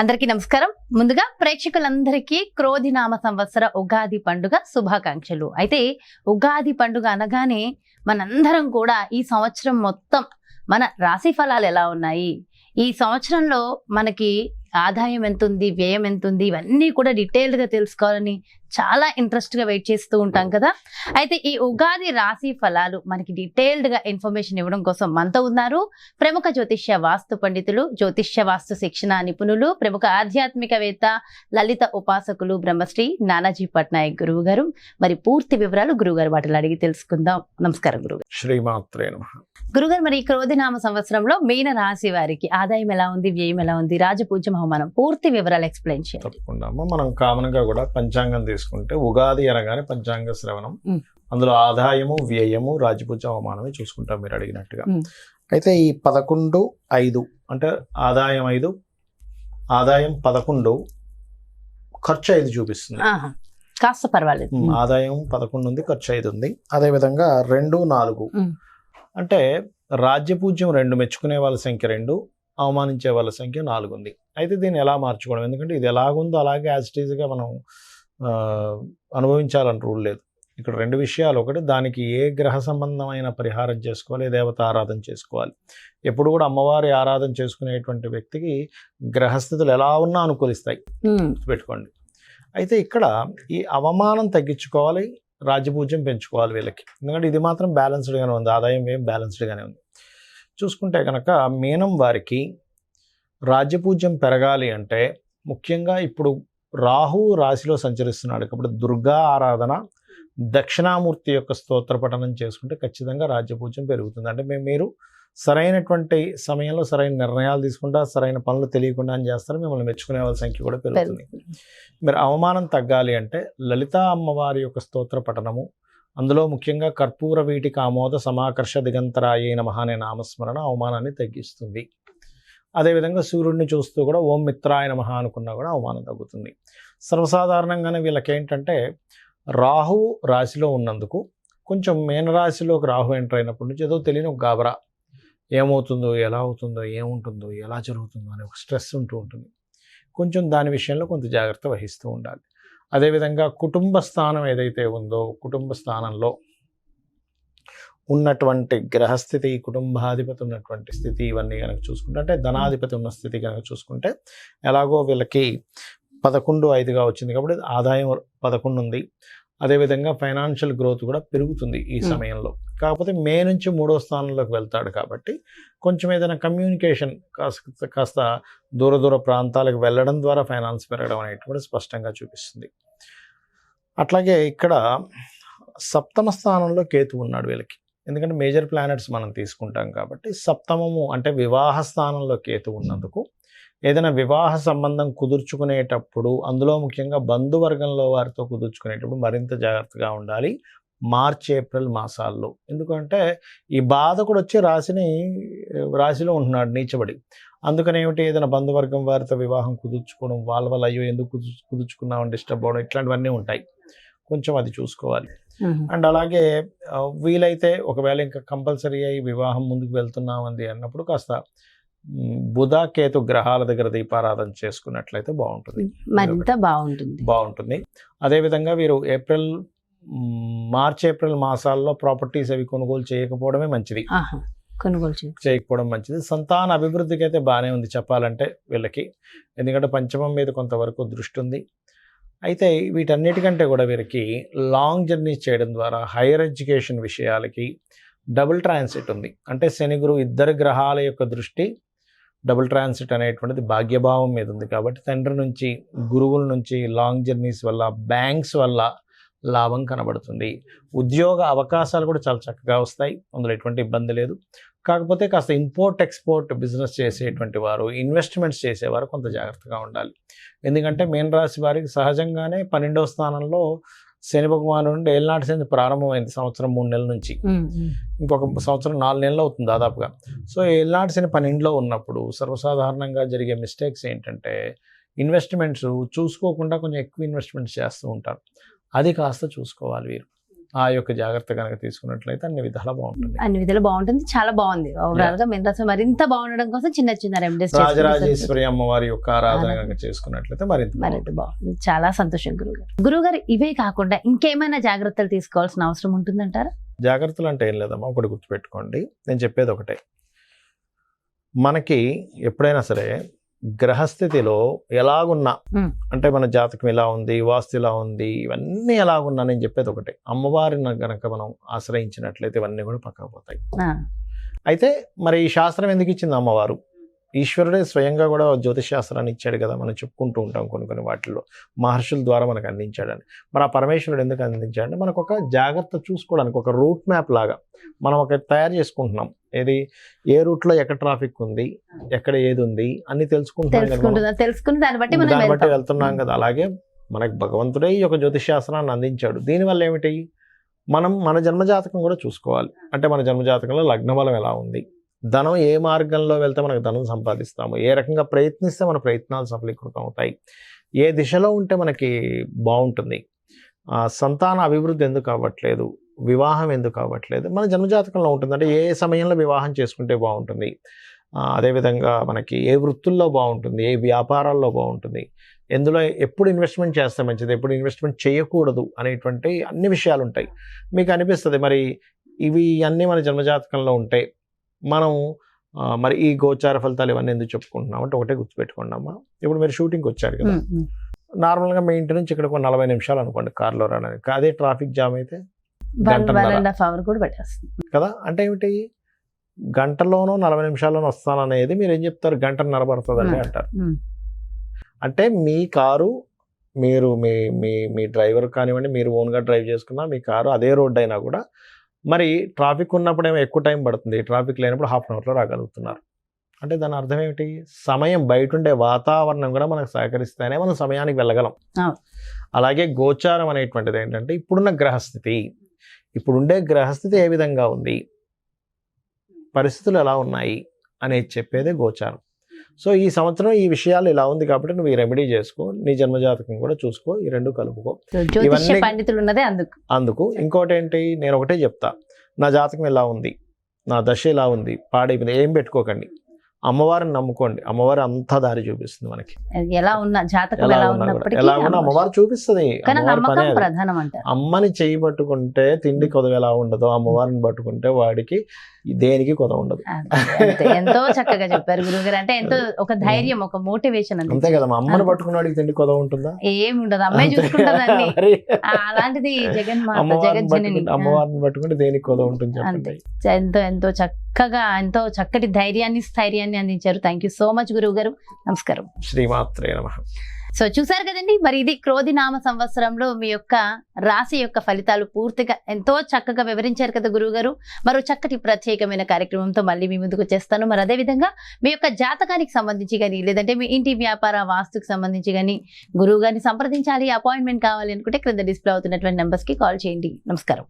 అందరికీ నమస్కారం. ముందుగా ప్రేక్షకులందరికీ క్రోధినామ సంవత్సర ఉగాది పండుగ శుభాకాంక్షలు. అయితే ఉగాది పండుగ అనగానే మనందరం కూడా ఈ సంవత్సరం మొత్తం మన రాశి ఫలాలు ఎలా ఉన్నాయి, ఈ సంవత్సరంలో మనకి ఆదాయం ఎంత ఉంది, వ్యయం ఎంత ఉంది, ఇవన్నీ కూడా డీటెయిల్డ్ గా తెలుసుకోవాలని చాలా ఇంట్రెస్ట్ గా వెయిట్ చేస్తూ ఉంటాం కదా. అయితే ఈ ఉగాది రాశి ఫలాలు మనకి డీటెయిల్డ్ గా ఇన్ఫర్మేషన్ ఇవ్వడం కోసం మనతో ఉన్నారు ప్రముఖ జ్యోతిష్య వాస్తు పండితులు, జ్యోతిష్య వాస్తు శిక్షణ నిపుణులు, ప్రముఖ ఆధ్యాత్మికవేత్త, లలిత ఉపాసకులు బ్రహ్మశ్రీ నానాజీ పట్నాయక్ గురువు గారు. మరి పూర్తి వివరాలు గురుగారు వాటిలో అడిగి తెలుసుకుందాం. నమస్కారం గురుగారు. శ్రీమాత్రే నమః. గురుగారు, మరి ఈ క్రోధినామ సంవత్సరంలో మీన రాశి వారికి ఆదాయం ఎలా ఉంది, వ్యయం ఎలా ఉంది, రాజపూజ్యం అవమానం, పూర్తి వివరాలు ఎక్స్ప్లెయిన్ చేయండి. తప్పకుండా. మనం కామన్ గా కూడా పంచాంగం తీసుకుంటే ఉగాది అనగానే పంచాంగ శ్రవణం, అందులో ఆదాయము, వ్యయము, రాజపూజ్యం అవమానమే చూసుకుంటాం మీరు అడిగినట్టుగా. అయితే ఈ 11/5 అంటే ఆదాయం 5, ఆదాయం 11, ఖర్చు 5 చూపిస్తుంది. కాస్త పర్వాలేదు. ఆదాయం 11 ఉంది, ఖర్చు 5 ఉంది. అదేవిధంగా 2, 4 అంటే రాజ్యపూజ్యం 2, మెచ్చుకునే వాళ్ళ సంఖ్య 2, అవమానించే వాళ్ళ సంఖ్య 4 ఉంది. అయితే దీన్ని ఎలా మార్చుకోవడం, ఎందుకంటే ఇది ఎలాగుందో అలాగే యాజ్ ఇట్ ఈజ్గా మనం అనుభవించాలని రూల్ లేదు. ఇక్కడ 2 విషయాలు. ఒకటి, దానికి ఏ గ్రహ సంబంధమైన పరిహారం చేసుకోవాలి, ఏ దేవత ఆరాధన చేసుకోవాలి. ఎప్పుడు కూడా అమ్మవారి ఆరాధన చేసుకునేటువంటి వ్యక్తికి గ్రహస్థితులు ఎలా ఉన్నా అనుకూలిస్తాయి, పెట్టుకోండి. అయితే ఇక్కడ ఈ అవమానం తగ్గించుకోవాలి, రాజ్యపూజ్యం పెంచుకోవాలి వీళ్ళకి. ఎందుకంటే ఇది మాత్రం బ్యాలెన్స్డ్గానే ఉంది, ఆదాయం ఏం బ్యాలెన్స్డ్గానే ఉంది. చూసుకుంటే కనుక మీనం వారికి రాజ్యపూజ్యం పెరగాలి అంటే ముఖ్యంగా ఇప్పుడు రాహు రాశిలో సంచరిస్తున్నాడు కాబట్టి దుర్గా ఆరాధన, దక్షిణామూర్తి యొక్క స్తోత్ర పఠనం చేసుకుంటే ఖచ్చితంగా రాజ్యపూజ్యం పెరుగుతుంది. అంటే మీరు సరైనటువంటి సమయంలో సరైన నిర్ణయాలు తీసుకుంటా, సరైన పనులు తెలియకుండా అని చేస్తారు, మిమ్మల్ని మెచ్చుకునే వాళ్ళ సంఖ్య కూడా పెరుగుతుంది. మీరు అవమానం తగ్గాలి అంటే లలితా అమ్మవారి యొక్క స్తోత్ర పఠనము, అందులో ముఖ్యంగా కర్పూర వీటికి ఆమోద సమాకర్ష దిగంతరాయే నమః అనే నామస్మరణ అవమానాన్ని తగ్గిస్తుంది. అదేవిధంగా సూర్యుడిని చూస్తూ కూడా ఓం మిత్రాయ నమః అనుకున్నా కూడా అవమానం తగ్గుతుంది. సర్వసాధారణంగానే వీళ్ళకి ఏంటంటే రాహు రాశిలో ఉన్నందుకు కొంచెం మీనరాశిలోకి రాహు ఎంటర్ అయినప్పటి నుంచి ఏదో తెలియని ఒక గాబరా, ఏమవుతుందో, ఎలా అవుతుందో, ఏముంటుందో, ఎలా జరుగుతుందో అనే ఒక స్ట్రెస్ ఉంటూ ఉంటుంది. కొంచెం దాని విషయంలో కొంత జాగ్రత్త వహిస్తూ ఉండాలి. అదేవిధంగా కుటుంబ స్థానం ఏదైతే ఉందో, కుటుంబ స్థానంలో ఉన్నటువంటి గ్రహస్థితి, కుటుంబాధిపతి ఉన్నటువంటి స్థితి, ఇవన్నీ కనుక చూసుకుంటే, అంటే ధనాధిపతి ఉన్న స్థితి కనుక చూసుకుంటే, ఎలాగో వీళ్ళకి 11/5గా వచ్చింది కాబట్టి ఆదాయం 11 ఉంది. అదేవిధంగా ఫైనాన్షియల్ గ్రోత్ కూడా పెరుగుతుంది ఈ సమయంలో. కాకపోతే మే నుంచి 3వ స్థానంలోకి వెళ్తాడు కాబట్టి కొంచెం ఏదైనా కమ్యూనికేషన్ కాస్త దూర ప్రాంతాలకు వెళ్ళడం ద్వారా ఫైనాన్స్ పెరగడం అనేటువంటి స్పష్టంగా చూపిస్తుంది. అట్లాగే ఇక్కడ 7వ స్థానంలో కేతు ఉన్నాడు వీళ్ళకి. ఎందుకంటే మేజర్ ప్లానెట్స్ మనం తీసుకుంటాం కాబట్టి 7ము అంటే వివాహ స్థానంలో కేతు ఉన్నందుకు ఏదైనా వివాహ సంబంధం కుదుర్చుకునేటప్పుడు, అందులో ముఖ్యంగా బంధువర్గంలో వారితో కుదుర్చుకునేటప్పుడు మరింత జాగ్రత్తగా ఉండాలి మార్చి, ఏప్రిల్ మాసాల్లో. ఎందుకంటే ఈ బాధకుడు వచ్చి రాశిలో ఉంటున్నాడు నీచబడి. అందుకని ఏదైనా బంధువర్గం వారితో వివాహం కుదుర్చుకోవడం, వాళ్ళ వల్ల అయ్యో ఎందుకు కుదుర్చుకున్నామని డిస్టర్బ్ అవ్వడం, ఇట్లాంటివన్నీ ఉంటాయి. కొంచెం అది చూసుకోవాలి. అండ్ అలాగే వీలైతే ఒకవేళ ఇంకా కంపల్సరీ అయ్యి వివాహం ముందుకు వెళ్తున్నామంది అన్నప్పుడు కాస్త బుధ కేతు గ్రహాల దగ్గర దీపారాధన చేసుకున్నట్లయితే బాగుంటుంది. అదేవిధంగా వీరు మార్చ్ ఏప్రిల్ మాసాల్లో ప్రాపర్టీస్ అవి కొనుగోలు చేయకపోవడమే మంచిది. చేయకపోవడం మంచిది. సంతాన అభివృద్ధికి అయితే బాగానే ఉంది చెప్పాలంటే వీళ్ళకి, ఎందుకంటే పంచమం మీద కొంతవరకు దృష్టి ఉంది. అయితే వీటన్నిటికంటే కూడా వీరికి లాంగ్ జర్నీస్ చేయడం ద్వారా హైయర్ ఎడ్యుకేషన్ విషయాలకి డబుల్ ట్రాన్సిట్ ఉంది. అంటే శని గురు ఇద్దరు గ్రహాల యొక్క దృష్టి డబుల్ ట్రాన్సిట్ అనేటువంటిది భాగ్యభావం మీద ఉంది కాబట్టి తండ్రి నుంచి, గురువుల నుంచి లాంగ్ జర్నీస్ వల్ల, బ్యాంక్స్ వల్ల లాభం కనబడుతుంది. ఉద్యోగ అవకాశాలు కూడా చాలా చక్కగా వస్తాయి, అందులో ఎటువంటి ఇబ్బంది లేదు. కాకపోతే కాస్త ఇంపోర్ట్ ఎక్స్పోర్ట్ బిజినెస్ చేసేటువంటి వారు, ఇన్వెస్ట్మెంట్స్ చేసేవారు కొంత జాగ్రత్తగా ఉండాలి. ఎందుకంటే మీన రాశి వారికి సహజంగానే 12వ స్థానంలో శని భగవాను నుండి ఏళ్ళనాటి శని ప్రారంభమైంది. సంవత్సరం 3 నెలల నుంచి ఇంకొక సంవత్సరం 4 నెలలు అవుతుంది దాదాపుగా. సో ఏళ్ళనాటి శని 12లో ఉన్నప్పుడు సర్వసాధారణంగా జరిగే మిస్టేక్స్ ఏంటంటే ఇన్వెస్ట్మెంట్స్ చూసుకోకుండా కొంచెం ఎక్కువ ఇన్వెస్ట్మెంట్స్ చేస్తూ ఉంటారు. అది కాస్త చూసుకోవాలి వీరు. ఆ యొక్క జాగ్రత్త కనుక తీసుకున్నట్లయితే అన్ని విధాలా బాగుంటుంది. అన్ని విధాలు బాగుంటుంది, చాలా బాగుంది. ఓవరాల్ గా మీనరాశి మరింత బాగుండడం కోసం చిన్న చిన్న రెమెడీస్ రాజరాజేశ్వరి అమ్మవారి యొక్క ఆరాధన కనుక చేసుకున్నట్లయితే మరింత బాగుంది. చాలా సంతోషం గురుగారు. ఇవే కాకుండా ఇంకేమైనా జాగ్రత్తలు తీసుకోవాల్సిన అవసరం ఉంటుందంటారా? జాగ్రత్తలు అంటే ఏం లేదమ్మా, ఒకటి గుర్తుపెట్టుకోండి, నేను చెప్పేది ఒకటే. మనకి ఎప్పుడైనా సరే గ్రహస్థితిలో ఎలాగున్నా, అంటే మన జాతకం ఎలా ఉంది, వాస్తు ఎలా ఉంది, ఇవన్నీ ఎలాగున్నా నేను చెప్పేది ఒకటే, అమ్మవారిని గనక మనం ఆశ్రయించినట్లయితే ఇవన్నీ కూడా పక్కకు పోతాయి. అయితే మరి ఈ శాస్త్రం ఎందుకు ఇచ్చింది అమ్మవారు? ఈశ్వరుడే స్వయంగా కూడా జ్యోతిష్ శాస్త్రాన్ని ఇచ్చాడు కదా, మనం చెప్పుకుంటూ ఉంటాం కొన్ని వాటిల్లో మహర్షుల ద్వారా మనకు అందించాడని. మరి ఆ పరమేశ్వరుడు ఎందుకు అందించాడంటే మనకు ఒక జాగ్రత్త చూసుకోవడానికి, ఒక రూట్ మ్యాప్ లాగా మనం ఒక తయారు చేసుకుంటున్నాం. ఏది, ఏ రూట్లో ఎక్కడ ట్రాఫిక్ ఉంది, ఎక్కడ ఏది ఉంది అన్ని తెలుసుకుని దాన్ని బట్టి వెళ్తున్నాం కదా. అలాగే మనకు భగవంతుడే ఈ యొక్క జ్యోతిష్ శాస్త్రాన్ని అందించాడు. దీనివల్ల ఏమిటి, మనం మన జన్మజాతకం కూడా చూసుకోవాలి. అంటే మన జన్మజాతకంలో లగ్నబలం ఎలా ఉంది, ధనం ఏ మార్గంలో వెళ్తే మనకు ధనం సంపాదిస్తాము, ఏ రకంగా ప్రయత్నిస్తే మన ప్రయత్నాలు సఫలీకృతం అవుతాయి, ఏ దిశలో ఉంటే మనకి బాగుంటుంది, సంతాన అభివృద్ధి ఎందుకు అవ్వట్లేదు, వివాహం ఎందుకు అవ్వట్లేదు, మన జన్మజాతకంలో ఉంటుంది. అంటే ఏ సమయంలో వివాహం చేసుకుంటే బాగుంటుంది, అదేవిధంగా మనకి ఏ వృత్తుల్లో బాగుంటుంది, ఏ వ్యాపారాల్లో బాగుంటుంది, ఎందులో ఎప్పుడు ఇన్వెస్ట్మెంట్ చేస్తే మంచిది, ఎప్పుడు ఇన్వెస్ట్మెంట్ చేయకూడదు అనేటువంటి అన్ని విషయాలు ఉంటాయి. మీకు అనిపిస్తుంది మరి ఇవి అన్నీ మన జన్మజాతకంలో ఉంటే మనం మరి ఈ గోచార ఫలితాలు ఇవన్నీ ఎందుకు చెప్పుకుంటున్నాం అంటే ఒకటే గుర్తుపెట్టుకోండి అమ్మా. ఇప్పుడు మీరు షూటింగ్కి వచ్చారు కదా, నార్మల్గా మీ ఇంటి నుంచి ఇక్కడ 40 నిమిషాలు అనుకోండి కార్లో రావడానికి, అదే ట్రాఫిక్ జామ్ అయితే కదా. అంటే ఏమిటి, గంటలోనో 40 నిమిషాల్లోనో వస్తాననేది మీరు ఏం చెప్తారు, గంటన్నర పడుతుందండి అంటారు. అంటే మీ కారు, మీరు మీ డ్రైవర్ కానివ్వండి, మీరు ఓన్గా డ్రైవ్ చేసుకున్నా మీ కారు అదే రోడ్డు అయినా కూడా మరి ట్రాఫిక్ ఉన్నప్పుడు ఏమో ఎక్కువ టైం పడుతుంది, ట్రాఫిక్ లేనప్పుడు హాఫ్ అన్ అవర్లో రాగలుగుతున్నారు. అంటే దాని అర్థం ఏమిటి, సమయం బయట ఉండే వాతావరణం కూడా మనకు సహకరిస్తేనే మనం సమయానికి వెళ్ళగలం. అలాగే గోచారం అనేటువంటిది ఏంటంటే ఇప్పుడున్న గ్రహస్థితి, ఇప్పుడుండే గ్రహస్థితి ఏ విధంగా ఉంది, పరిస్థితులు ఎలా ఉన్నాయి అనేది చెప్పేదే గోచారం. సో ఈ సంవత్సరం ఈ విషయాలు ఇలా ఉంది కాబట్టి నువ్వు ఈ రెమెడీ చేసుకో, నీ జన్మజాతకం కూడా చూసుకో, ఈ రెండు కలుపుకో. అందుకు ఇంకోటి ఏంటి, నేను ఒకటే చెప్తా, నా జాతకం ఎలా ఉంది, నా దశ ఎలా ఉంది, పాడైపోయింది, ఏం పెట్టుకోకండి, అమ్మవారిని నమ్ముకోండి. అమ్మవారి అంతా దారి చూపిస్తుంది మనకి. ఎలా ఉన్నా జాతకం ఎలా ఉన్నా అమ్మవారు చూపిస్తుంది. అమ్మని చేయి పట్టుకుంటే తిండి కొదవ ఎలా ఉండదో, అమ్మవారిని పట్టుకుంటే వాడికి దేనికి కొదవ ఉండదు. ఎంతో చక్కగా చెప్పారు గురుగారు. అంటే ఎంతో ఒక ధైర్యం, ఒక మోటివేషన్. అంతే కదా, అమ్మని పట్టుకున్న వాడికి తిండి కొదవ ఉంటుందా? ఏమి ఉండదు, అమ్మాయి చూసుకుంటుందండి. అలాంటిది అమ్మవారిని పట్టుకుంటే దేనికి కొదవ ఉంటుంది చెప్పండి. ఎంతో ఎంతో చక్కటి స్థైర్యాన్ని అందించారు. థ్యాంక్ యూ సో మచ్ గురువు గారు. నమస్కారం. శ్రీమాత్రే నమః. సో చూసారు కదండి, మరి ఇది క్రోధినామ సంవత్సరంలో మీ యొక్క రాశి యొక్క ఫలితాలు పూర్తిగా ఎంతో చక్కగా వివరించారు కదా గురువు గారు. మరో చక్కటి ప్రత్యేకమైన కార్యక్రమంతో మళ్ళీ మీ ముందుకు వచ్చేస్తాను. మరి అదేవిధంగా మీ యొక్క జాతకానికి సంబంధించి కానీ, లేదంటే మీ ఇంటి వ్యాపార వాస్తుకు సంబంధించి కానీ గురువు గారిని సంప్రదించాలి, అపాయింట్మెంట్ కావాలి అనుకుంటే క్రింద డిస్ప్లే అవుతున్నటువంటి నెంబర్స్కి కాల్ చేయండి. నమస్కారం.